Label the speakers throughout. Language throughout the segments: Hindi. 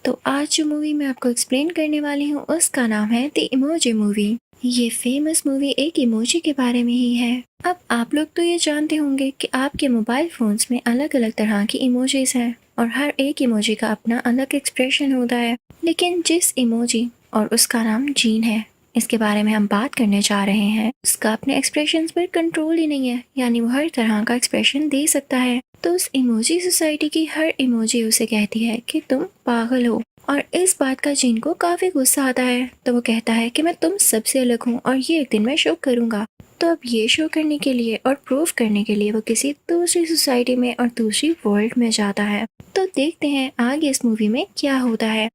Speaker 1: तो आज जो मूवी मैं आपको एक्सप्लेन करने वाली हूँ उसका नाम है द इमोजी मूवी। ये फेमस मूवी एक इमोजी के बारे में ही है। अब आप लोग तो ये जानते होंगे कि आपके मोबाइल फोन्स में अलग अलग तरह की इमोजीज हैं और हर एक इमोजी का अपना अलग एक्सप्रेशन होता है। लेकिन जिस इमोजी और उसका नाम जीन है, इसके बारे में हम बात करने जा रहे हैं, उसका अपने एक्सप्रेशंस पर कंट्रोल ही नहीं है, यानी वो हर तरह का एक्सप्रेशन दे सकता है। तो उस इमोजी सोसाइटी की हर इमोजी उसे कहती है कि तुम पागल हो, और इस बात का जीन को काफी गुस्सा आता है। तो वो कहता है कि मैं तुम सबसे अलग हूँ और ये एक दिन मैं शो करूंगा। तो अब ये शो करने के लिए और प्रूव करने के लिए वो किसी दूसरी सोसाइटी में और दूसरी वर्ल्ड में जाता है। तो देखते हैं आगे इस मूवी में क्या होता है।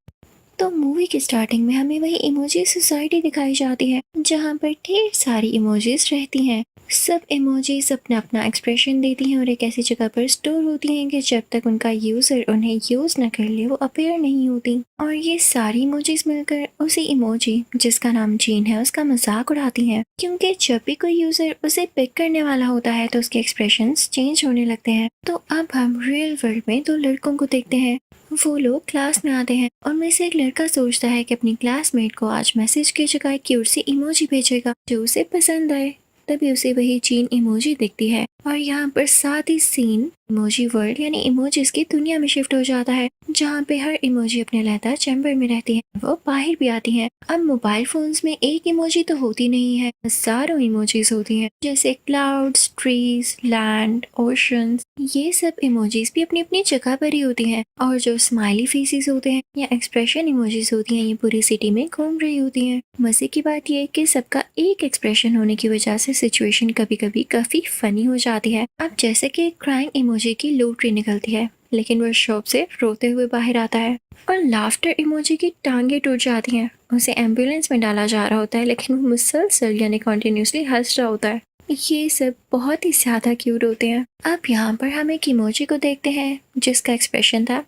Speaker 1: तो मूवी की स्टार्टिंग में हमें वही इमोजी सोसाइटी दिखाई जाती है, जहाँ पर ढेर सारी इमोजीज रहती हैं। सब इमोजीज अपना अपना एक्सप्रेशन देती हैं और एक ऐसी जगह पर स्टोर होती हैं कि जब तक उनका यूजर उन्हें यूज न कर ले वो अपेयर नहीं होती। और ये सारी इमोजीज मिलकर उसी इमोजी जिसका नाम जीन है उसका मजाक उड़ाती हैं, क्योंकि जब भी कोई यूजर उसे पिक करने वाला होता है तो उसके एक्सप्रेशंस चेंज होने लगते हैं। तो अब हम रियल वर्ल्ड में दो लड़कों को देखते हैं। वो लोग क्लास में आते हैं और में से एक लड़का सोचता है कि अपनी क्लासमेट को आज मैसेज की जगह क्यूट सी इमोजी भेजेगा जो उसे पसंद आए। तभी उसे वही चीन इमोजी दिखती है और यहाँ पर साथ ही सीन इमोजी वर्ल्ड यानी इमोजीज की दुनिया में शिफ्ट हो जाता है, जहाँ पे हर इमोजी अपने लैता चैम्बर में रहती है, वो बाहर भी आती है। अब मोबाइल फोन्स में एक इमोजी तो होती नहीं है, हजारों इमोजीज होती हैं, जैसे क्लाउड्स, ट्रीज, लैंड, ओशंस। ये सब इमोजीज भी अपनी अपनी जगह पर ही होती हैं। और जो स्माइली फेसेस होते हैं या एक्सप्रेशन इमोजीज होती हैं, ये पूरी सिटी में घूम रही होती हैं। मजे की बात ये है कि सबका एक एक्सप्रेशन होने की वजह से सिचुएशन कभी कभी काफी फनी हो जाती है। अब जैसे कि क्राइंग इमोजी की लॉटरी निकलती है, लेकिन वो शॉप से रोते हुए बाहर आता है। और लाफ्टर इमोजी की टांगे टूट जाती हैं, उसे एम्बुलेंस में डाला जा रहा होता है, लेकिन वो मुसलसल यानी कॉन्टिन्यूसली हंस रहा होता है। ये सब बहुत ही ज्यादा क्यूट होते हैं। अब यहाँ पर हम एक इमोजी को देखते हैं जिसका एक्सप्रेशन था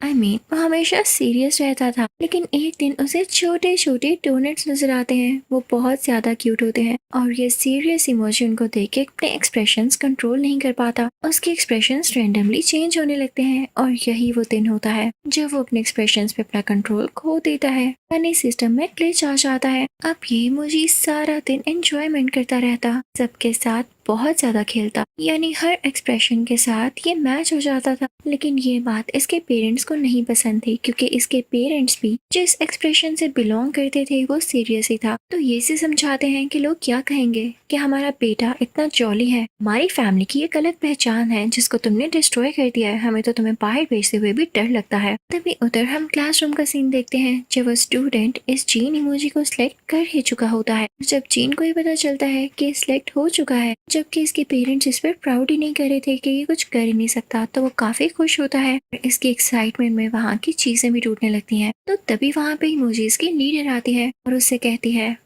Speaker 1: वो हमेशा सीरियस रहता था, लेकिन एक दिन उसे छोटे छोटे डोनट्स नजर आते हैं। वो बहुत ज्यादा क्यूट होते हैं और ये सीरियस इमोजी उनको देख के अपने एक्सप्रेशंस कंट्रोल नहीं कर पाता। उसके एक्सप्रेशंस रैंडमली चेंज होने लगते हैं और यही वो दिन होता है जब वो अपने एक्सप्रेशंस पे अपना कंट्रोल खो देता है, यानी सिस्टम में ग्लिच आ जाता है। अब ये इमोजी सारा दिन एंजॉयमेंट करता रहता, सबके साथ बहुत ज्यादा खेलता, यानी हर एक्सप्रेशन के साथ ये मैच हो जाता था। लेकिन ये बात इसके पेरेंट्स को नहीं पसंद थी, क्योंकि इसके पेरेंट्स भी जिस एक्सप्रेशन से बिलोंग करते थे वो सीरियस ही था। तो ये से समझाते हैं कि लोग क्या कहेंगे कि हमारा बेटा इतना जॉली है, हमारी फैमिली की एक अलग पहचान है जिसको तुमने डिस्ट्रॉय कर दिया है, हमें तो तुम्हें बाहर भेजते हुए भी डर लगता है। तभी उधर हम क्लासरूम का सीन देखते हैं जब वो स्टूडेंट इस जीन इमोजी को सिलेक्ट कर ही चुका होता है। जब जीन को ये पता चलता है कि सिलेक्ट हो चुका है, जबकि इसके पेरेंट्स इस पर प्राउड ही नहीं कर रहे थे कि ये कुछ कर ही नहीं सकता, तो वो काफी खुश होता है। इसकी एक्साइटमेंट में वहाँ की चीजें भी टूटने लगती हैं। तो तभी वहाँ पे इमोजीज की लीडर आती है और उससे कहती है,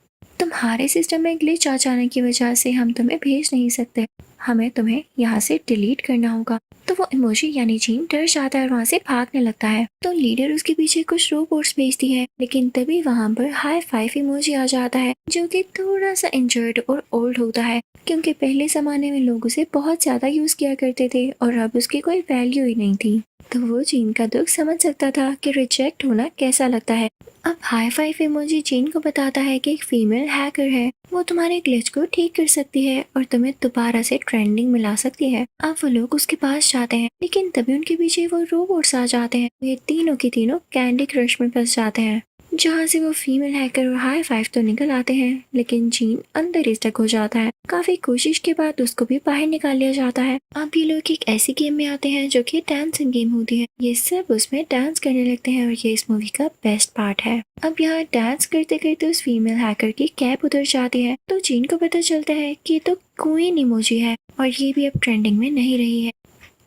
Speaker 1: तुम्हारे सिस्टम में ग्लिच आ जाने की वजह से हम तुम्हें भेज नहीं सकते, हमें तुम्हें यहाँ से डिलीट करना होगा। तो वो इमोजी यानी जीन डर जाता है और वहाँ से भागने लगता है। तो लीडर उसके पीछे कुछ रोबोट्स भेजती है, लेकिन तभी वहाँ पर हाई फाइव इमोजी आ जाता है जो कि थोड़ा सा इंजर्ड और ओल्ड होता है, क्योंकि पहले जमाने में लोग उसे बहुत ज्यादा यूज किया करते थे और अब उसकी कोई वैल्यू ही नहीं थी। तो वो जीन का दुख समझ सकता था कि रिजेक्ट होना कैसा लगता है। अब हाई फाइव इमोजी जीन को बताता है कि एक फीमेल हैकर है, वो तुम्हारे ग्लिच को ठीक कर सकती है और तुम्हें दोबारा से ट्रेंडिंग में ला सकती है। अब वो लोग उसके पास जाते हैं, लेकिन तभी उनके पीछे वो रोबोट्स आ जाते हैं। ये तीनों के तीनों कैंडी क्रश में फंस जाते हैं, जहाँ से वो फीमेल हैकर और हाई फाइव तो निकल आते हैं, लेकिन जीन अंदर ही स्टक हो जाता है। काफी कोशिश के बाद उसको भी बाहर निकाल लिया जाता है। अब ये लोग एक ऐसी गेम में आते हैं जो कि डांसिंग गेम होती है। ये सब उसमें डांस करने लगते हैं और ये इस मूवी का बेस्ट पार्ट है। अब यहाँ डांस करते करते उस फीमेल हैकर की कैप उतर जाती है, तो जीन को पता चलता है कि ये तो क्वीन इमोजी है और ये भी अब ट्रेंडिंग में नहीं रही है।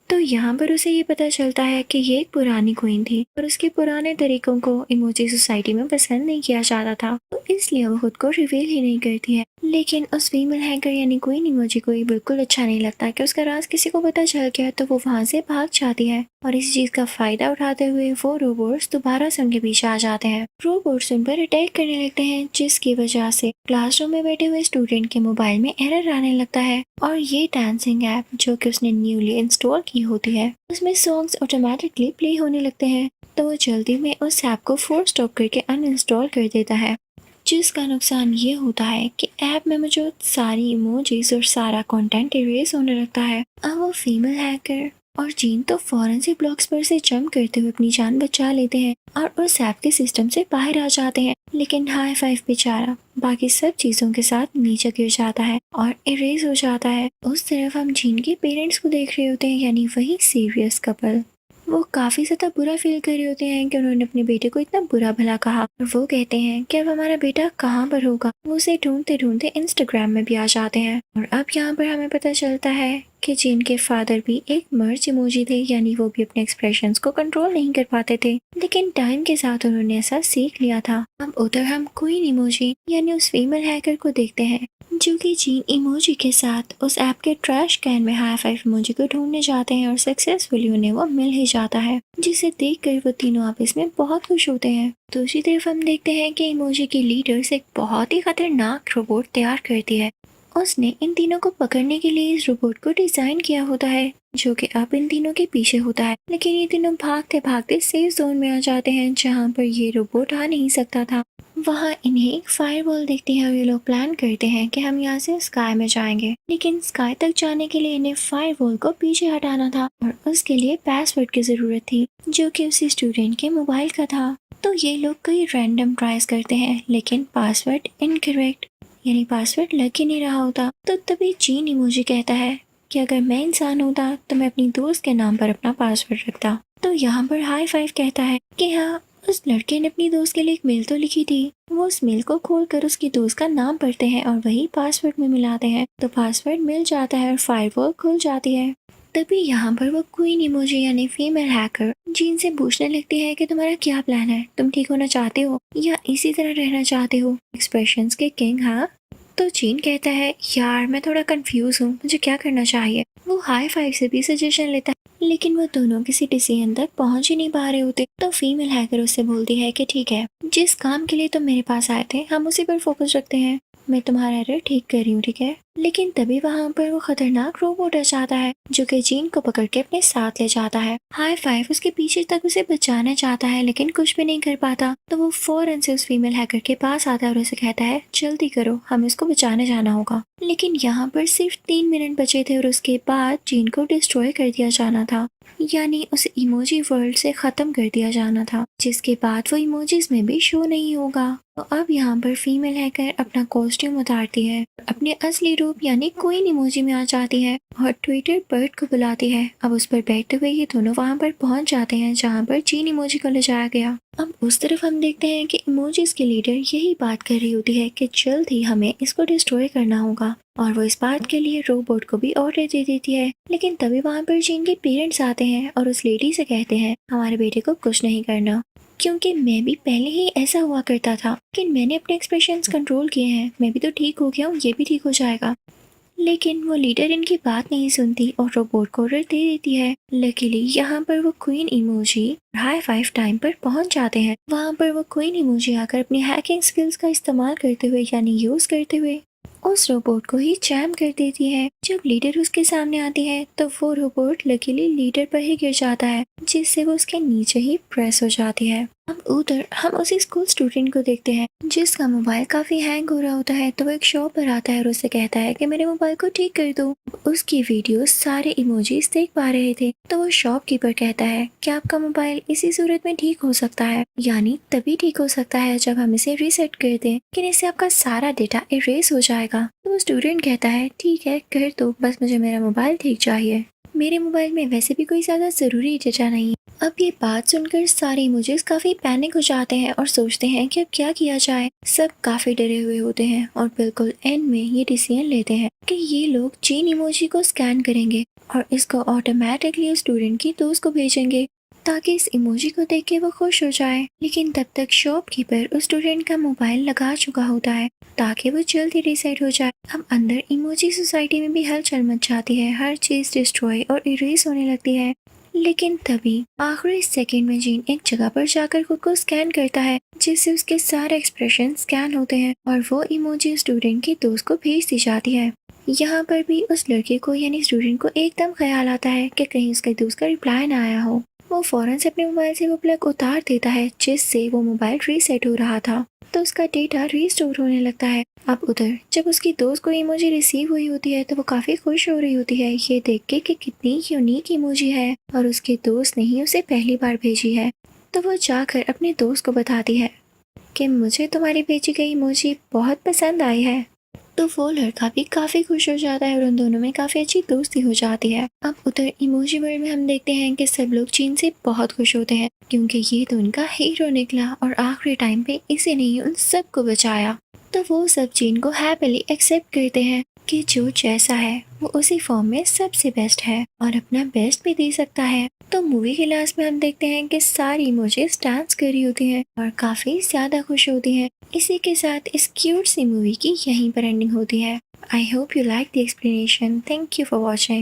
Speaker 1: तो यहाँ पर उसे ये पता चलता है कि ये एक पुरानी क्वीन थी और उसके पुराने तरीकों को इमोजी सोसाइटी में पसंद नहीं किया जाता था, तो इसलिए वो खुद को रिवील ही नहीं करती है। लेकिन उस फीमेल हैकर यानी क्वीन इमोजी को ये बिल्कुल अच्छा नहीं लगता कि उसका राज किसी को पता चल गया, तो वो वहाँ से भाग जाती है और इस चीज का फायदा उठाते हुए वो रोबोट्स दोबारा से उनके पीछे आ जाते हैं। रोबोट्स उन पर अटैक करने लगते हैं, जिसकी वजह से क्लासरूम में बैठे हुए स्टूडेंट के मोबाइल में एरर आने लगता है और ये डांसिंग ऐप जो कि उसने न्यूली इंस्टॉल की होती है, उसमें सॉन्ग्स ऑटोमेटिकली प्ले होने लगते हैं। तो वो जल्दी में उस ऐप को फोर्स स्टॉप करके अनइंस्टॉल कर देता है, जिसका नुकसान ये होता है कि ऐप में मौजूद सारी इमोजीज और सारा कंटेंट इरेज होने लगता है। अब वो फीमेल हैकर और जीन तो फौरन से ब्लॉक्स पर से जंप करते हुए अपनी जान बचा लेते हैं और उस ऐप के सिस्टम से बाहर आ जाते हैं, लेकिन हाई फाइव बेचारा बाकी सब चीजों के साथ नीचे गिर जाता है और इरेज हो जाता है। उस तरफ हम जीन के पेरेंट्स को देख रहे होते हैं, यानी वही सीरियस कपल। वो काफी ज्यादा बुरा फील कर रहे होते हैं कि उन्होंने अपने बेटे को इतना बुरा भला कहा, और वो कहते हैं कि अब हमारा बेटा कहाँ पर होगा। वो उसे ढूंढते ढूंढते इंस्टाग्राम में भी आ जाते हैं और अब यहाँ पर हमें पता चलता है कि जिन के फादर भी एक मर्ज इमोजी थे, यानी वो भी अपने एक्सप्रेशंस को कंट्रोल नहीं कर पाते थे, लेकिन टाइम के साथ उन्होंने ऐसा सीख लिया था। अब उधर हम क्वीन इमोजी यानी उस फीमेल हैकर को देखते हैं, जो कि जीन इमोजी के साथ उस ऐप के ट्रैश कैन में हाई फाइव इमोजी को ढूंढने जाते हैं और सक्सेसफुली उन्हें वो मिल ही जाता है, जिसे देखकर वो तीनों आपस में बहुत खुश होते हैं। दूसरी तरफ हम देखते हैं कि इमोजी की लीडर्स एक बहुत ही खतरनाक रोबोट तैयार करती है। उसने इन तीनों को पकड़ने के लिए इस रोबोट को डिजाइन किया होता है, जो कि अब इन तीनों के पीछे होता है, लेकिन ये तीनों भागते भागते सेफ जोन में आ जाते हैं जहाँ पर ये रोबोट आ नहीं सकता था। वहाँ इन्हें एक फायरवॉल दिखती है और ये लोग प्लान करते हैं कि हम यहाँ से स्काई में जाएंगे, लेकिन स्काई तक जाने के लिए इन्हें फायरवॉल को पीछे हटाना था और उसके लिए पासवर्ड की जरूरत थी, जो कि उसी स्टूडेंट के मोबाइल का था। तो ये लोग कई रैंडम ट्राइज करते हैं, लेकिन पासवर्ड इनकरेक्ट, यानी पासवर्ड लग ही नहीं रहा होता। तो तभी जीन इमोजी कहता है कि अगर मैं इंसान होता तो मैं अपनी दोस्त के नाम पर अपना पासवर्ड रखता। तो यहाँ पर हाई फाइव कहता है कि हाँ, उस लड़के ने अपनी दोस्त के लिए एक मेल तो लिखी थी। वो उस मेल को खोलकर उसकी दोस्त का नाम पढ़ते हैं और वही पासवर्ड में मिलाते हैं, तो पासवर्ड मिल जाता है और फायरवॉल खुल जाती है। तभी यहाँ पर वो क्वीन इमोजी यानी फीमेल हैकर जीन से पूछने लगती है कि तुम्हारा क्या प्लान है, तुम ठीक होना चाहते हो या इसी तरह रहना चाहते हो, एक्सप्रेशंस के किंग। हाँ, तो जीन कहता है यार मैं थोड़ा कंफ्यूज हूँ, मुझे क्या करना चाहिए। वो हाई फाइव से भी सजेशन लेता है, लेकिन वो दोनों किसी डिसीजन तक पहुंच ही नहीं पा रहे होते। तो फीमेल हैकर उससे बोलती है कि ठीक है, जिस काम के लिए तुम मेरे पास आए थे हम उसी पर फोकस रखते हैं, मैं तुम्हारा एरर ठीक कर रही हूँ, ठीक है। लेकिन तभी वहाँ पर वो खतरनाक रोबोट आ जाता है, जो कि जीन को पकड़ के अपने साथ ले जाता है। हाई फाइव उसके पीछे तक उसे बचाना चाहता है, लेकिन कुछ भी नहीं कर पाता। तो वो फौरन से उस फीमेल हैकर के पास आता है और उसे कहता है जल्दी करो, हमें इसको बचाने जाना होगा। लेकिन यहाँ पर सिर्फ 3 मिनट बचे थे और उसके बाद जीन को डिस्ट्रॉय कर दिया जाना था, यानी उस इमोजी वर्ल्ड से खत्म कर दिया जाना था, जिसके बाद वो इमोजीज में भी शो नहीं होगा। तो अब यहाँ पर फीमेल हैकर अपना कॉस्ट्यूम उतारती है, अपने असली रूप यानी क्वीन इमोजी में आ जाती है और ट्विटर बर्ड को बुलाती है। अब उस पर बैठते हुए ये दोनों वहाँ पर पहुँच जाते हैं जहाँ पर जीन इमोजी को ले जाया गया। अब उस तरफ हम देखते हैं कि इमोजीज की लीडर यही बात कर रही होती है कि जल्द ही हमें इसको डिस्ट्रॉय करना होगा, और वो इस बात के लिए रोबोट को भी ऑर्डर दे देती है। लेकिन तभी वहाँ पर जीन के पेरेंट्स आते हैं और उस लेडी से कहते हैं हमारे बेटे को कुछ नहीं करना, क्योंकि मैं भी पहले ही ऐसा हुआ करता था, लेकिन मैंने अपने एक्सप्रेशंस कंट्रोल किए हैं, मैं भी तो ठीक हो गया हूँ, ये भी ठीक हो जाएगा। लेकिन वो लीडर इनकी बात नहीं सुनती और रोबोट को ऑर्डर दे देती है। लकीली यहाँ पर वो queen emoji high five time पर पहुंच जाते हैं। वहाँ पर वो क्वीन इमोजी आकर अपनी हैकिंग स्किल्स का इस्तेमाल करते हुए यानी यूज करते हुए उस रोबोट को ही जैम कर देती है। जब लीडर उसके सामने आती है तो वो रोबोट लकीली लीडर पर ही गिर जाता है, जिससे वो उसके नीचे ही प्रेस हो जाती है। अब उधर हम उसी स्कूल स्टूडेंट को देखते हैं जिसका मोबाइल काफी हैंग हो रहा होता है। तो वो एक शॉप पर आता है और उससे कहता है कि मेरे मोबाइल को ठीक कर दो। उसकी वीडियो सारे इमोजीज देख पा रहे थे। तो वो शॉपकीपर कहता है कि आपका मोबाइल इसी सूरत में ठीक हो सकता है, यानी तभी ठीक हो सकता है जब हम इसे रीसेट कर दें, लेकिन इससे आपका सारा डेटा इरेज हो जाएगा। तो वो स्टूडेंट कहता है ठीक है कर दो, बस मुझे मेरा मोबाइल ठीक चाहिए, मेरे मोबाइल में वैसे भी कोई ज्यादा जरूरी डेटा नहीं। अब ये बात सुनकर सारे इमोजीज काफी पैनिक हो जाते हैं और सोचते हैं कि अब क्या किया जाए। सब काफी डरे हुए होते हैं और बिल्कुल एंड में ये डिसीजन लेते हैं कि ये लोग जीन इमोजी को स्कैन करेंगे और इसको ऑटोमेटिकली स्टूडेंट की दोस्त को भेजेंगे, ताकि इस इमोजी को देख के वो खुश हो जाए। लेकिन तब तक शॉपकीपर उस स्टूडेंट का मोबाइल लगा चुका होता है ताकि वो जल्दी रीसेट हो जाए। अब अंदर इमोजी सोसाइटी में भी हलचल मच जाती है, हर चीज डिस्ट्रॉय और इरेज होने लगती है। लेकिन तभी आखिरी सेकंड में जीन एक जगह पर जाकर खुद को स्कैन करता है, जिससे उसके सारे एक्सप्रेशन स्कैन होते हैं और वो इमोजी स्टूडेंट की दोस्त को भेज दी जाती है। यहाँ पर भी उस लड़के को यानी स्टूडेंट को एकदम ख्याल आता है कि कहीं उसके दोस्त का रिप्लाई ना आया हो। वो फौरन से अपने मोबाइल से वो प्लग उतार देता है जिससे वो मोबाइल रीसेट हो रहा था, तो उसका डेटा रीस्टोर होने लगता है। अब उधर जब उसकी दोस्त को इमोजी रिसीव हुई होती है तो वो काफी खुश हो रही होती है ये देख के कि कितनी यूनिक इमोजी है और उसके दोस्त ने ही उसे पहली बार भेजी है। तो वो जाकर अपने दोस्त को बताती है कि मुझे तुम्हारी भेजी गई इमोजी बहुत पसंद आई है। तो वो लड़का भी काफी खुश हो जाता है और उन दोनों में काफी अच्छी दोस्ती हो जाती है। अब उधर इमोजी वर्ल्ड में हम देखते हैं कि सब लोग चीन से बहुत खुश होते हैं क्योंकि ये तो उनका हीरो निकला और आखिरी टाइम पे इसी ने ही उन सबको बचाया। तो वो सब चीन को हैप्पीली एक्सेप्ट करते हैं कि जो जैसा है वो उसी फॉर्म में सबसे बेस्ट है और अपना बेस्ट भी दे सकता है। तो मूवी के लास्ट में हम देखते हैं कि सारी इमोजीज डांस कर रही होती हैं और काफी ज्यादा खुश होती हैं। इसी के साथ इस क्यूट सी मूवी की यहीं पर एंडिंग होती है। I hope you like the explanation. Thank you for watching.